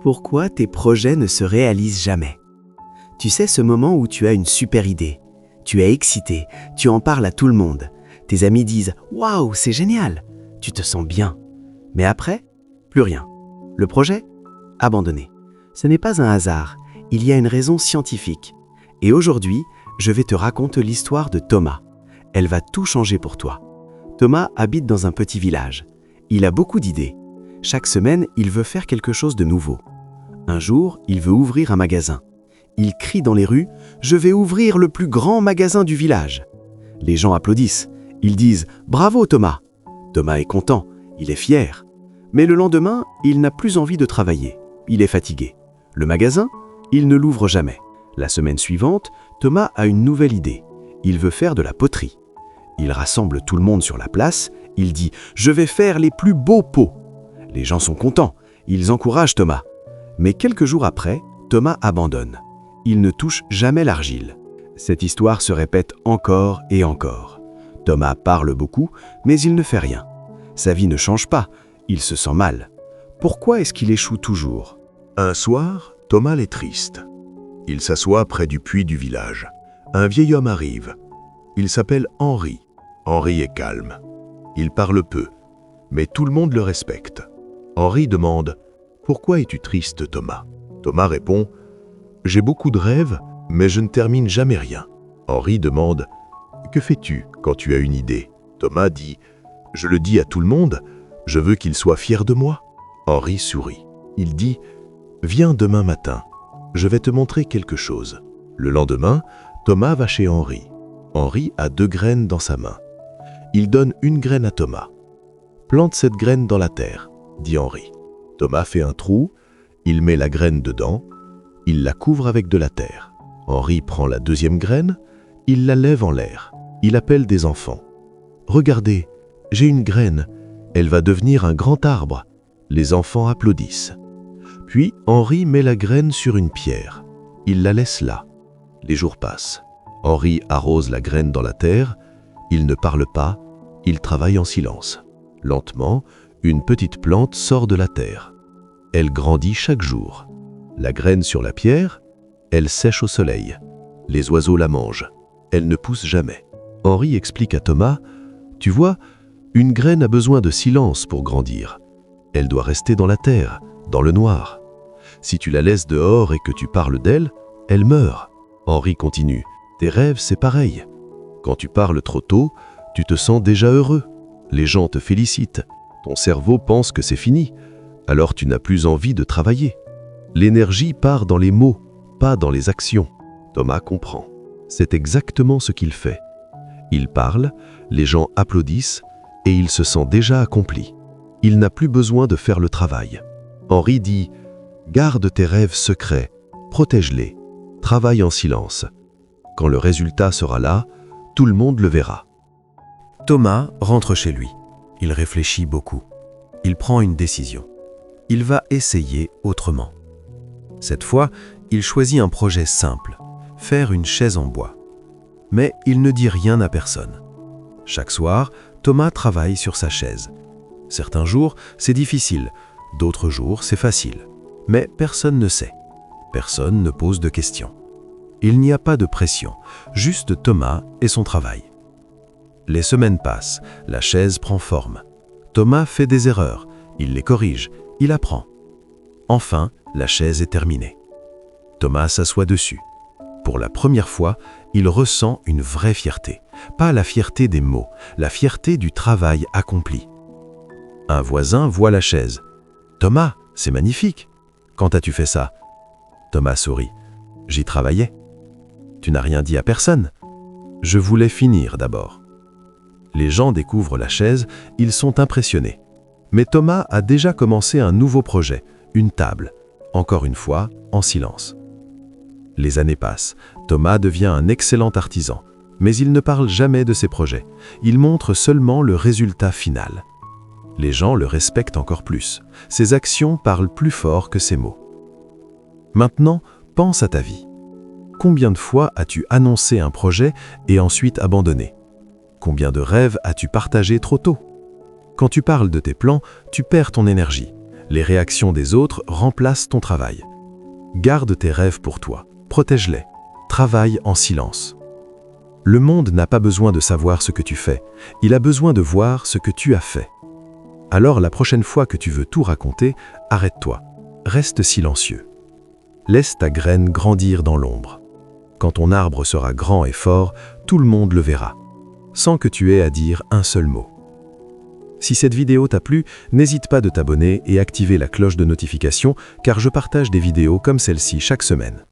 Pourquoi tes projets ne se réalisent jamais? Tu sais ce moment où tu as une super idée. Tu es excité, tu en parles à tout le monde. Tes amis disent « Waouh, c'est génial !» Tu te sens bien. Mais après, plus rien. Le projet? Abandonné. Ce n'est pas un hasard, il y a une raison scientifique. Et aujourd'hui, je vais te raconter l'histoire de Thomas. Elle va tout changer pour toi. Thomas habite dans un petit village. Il a beaucoup d'idées. Chaque semaine, il veut faire quelque chose de nouveau. Un jour, il veut ouvrir un magasin. Il crie dans les rues « Je vais ouvrir le plus grand magasin du village !» Les gens applaudissent. Ils disent « Bravo Thomas !» Thomas est content, il est fier. Mais le lendemain, il n'a plus envie de travailler. Il est fatigué. Le magasin, il ne l'ouvre jamais. La semaine suivante, Thomas a une nouvelle idée. Il veut faire de la poterie. Il rassemble tout le monde sur la place. Il dit « Je vais faire les plus beaux pots !» Les gens sont contents. Ils encouragent Thomas. Mais quelques jours après, Thomas abandonne. Il ne touche jamais l'argile. Cette histoire se répète encore et encore. Thomas parle beaucoup, mais il ne fait rien. Sa vie ne change pas, il se sent mal. Pourquoi est-ce qu'il échoue toujours? Un soir, Thomas est triste. Il s'assoit près du puits du village. Un vieil homme arrive. Il s'appelle Henri. Henri est calme. Il parle peu, mais tout le monde le respecte. Henri demande « Pourquoi es-tu triste, Thomas ?» Thomas répond « J'ai beaucoup de rêves, mais je ne termine jamais rien. » Henri demande « Que fais-tu quand tu as une idée ?» Thomas dit « Je le dis à tout le monde, je veux qu'il soit fier de moi. » Henri sourit. Il dit « Viens demain matin, je vais te montrer quelque chose. » Le lendemain, Thomas va chez Henri. Henri a 2 graines dans sa main. Il donne une graine à Thomas. « Plante cette graine dans la terre, » dit Henri. Thomas fait un trou, il met la graine dedans, il la couvre avec de la terre. Henri prend la 2e graine, il la lève en l'air. Il appelle des enfants. « Regardez, j'ai une graine, elle va devenir un grand arbre. » Les enfants applaudissent. Puis Henri met la graine sur une pierre. Il la laisse là. Les jours passent. Henri arrose la graine dans la terre. Il ne parle pas, il travaille en silence. Lentement, une petite plante sort de la terre. Elle grandit chaque jour. La graine sur la pierre, elle sèche au soleil. Les oiseaux la mangent. Elle ne pousse jamais. Henri explique à Thomas « Tu vois, une graine a besoin de silence pour grandir. Elle doit rester dans la terre, dans le noir. Si tu la laisses dehors et que tu parles d'elle, elle meurt. » Henri continue « Tes rêves, c'est pareil. Quand tu parles trop tôt, tu te sens déjà heureux. Les gens te félicitent. Ton cerveau pense que c'est fini. Alors tu n'as plus envie de travailler. L'énergie part dans les mots, pas dans les actions. » Thomas comprend. C'est exactement ce qu'il fait. Il parle, les gens applaudissent et il se sent déjà accompli. Il n'a plus besoin de faire le travail. Henri dit « Garde tes rêves secrets, protège-les, travaille en silence. Quand le résultat sera là, tout le monde le verra. » Thomas rentre chez lui. Il réfléchit beaucoup. Il prend une décision. Il va essayer autrement. Cette fois, il choisit un projet simple, faire une chaise en bois. Mais il ne dit rien à personne. Chaque soir, Thomas travaille sur sa chaise. Certains jours, c'est difficile, d'autres jours, c'est facile. Mais personne ne sait. Personne ne pose de questions. Il n'y a pas de pression, juste Thomas et son travail. Les semaines passent, la chaise prend forme. Thomas fait des erreurs, il les corrige, il apprend. Enfin, la chaise est terminée. Thomas s'assoit dessus. Pour la première fois, il ressent une vraie fierté. Pas la fierté des mots, la fierté du travail accompli. Un voisin voit la chaise. « Thomas, c'est magnifique. Quand as-tu fait ça ?» Thomas sourit. « J'y travaillais. » « Tu n'as rien dit à personne. » « Je voulais finir d'abord. » Les gens découvrent la chaise, ils sont impressionnés. Mais Thomas a déjà commencé un nouveau projet, une table. Encore une fois, en silence. Les années passent. Thomas devient un excellent artisan. Mais il ne parle jamais de ses projets. Il montre seulement le résultat final. Les gens le respectent encore plus. Ses actions parlent plus fort que ses mots. Maintenant, pense à ta vie. Combien de fois as-tu annoncé un projet et ensuite abandonné? Combien de rêves as-tu partagés trop tôt? Quand tu parles de tes plans, tu perds ton énergie. Les réactions des autres remplacent ton travail. Garde tes rêves pour toi, protège-les, travaille en silence. Le monde n'a pas besoin de savoir ce que tu fais, il a besoin de voir ce que tu as fait. Alors la prochaine fois que tu veux tout raconter, arrête-toi, reste silencieux. Laisse ta graine grandir dans l'ombre. Quand ton arbre sera grand et fort, tout le monde le verra, sans que tu aies à dire un seul mot. Si cette vidéo t'a plu, n'hésite pas de t'abonner et activer la cloche de notification car je partage des vidéos comme celle-ci chaque semaine.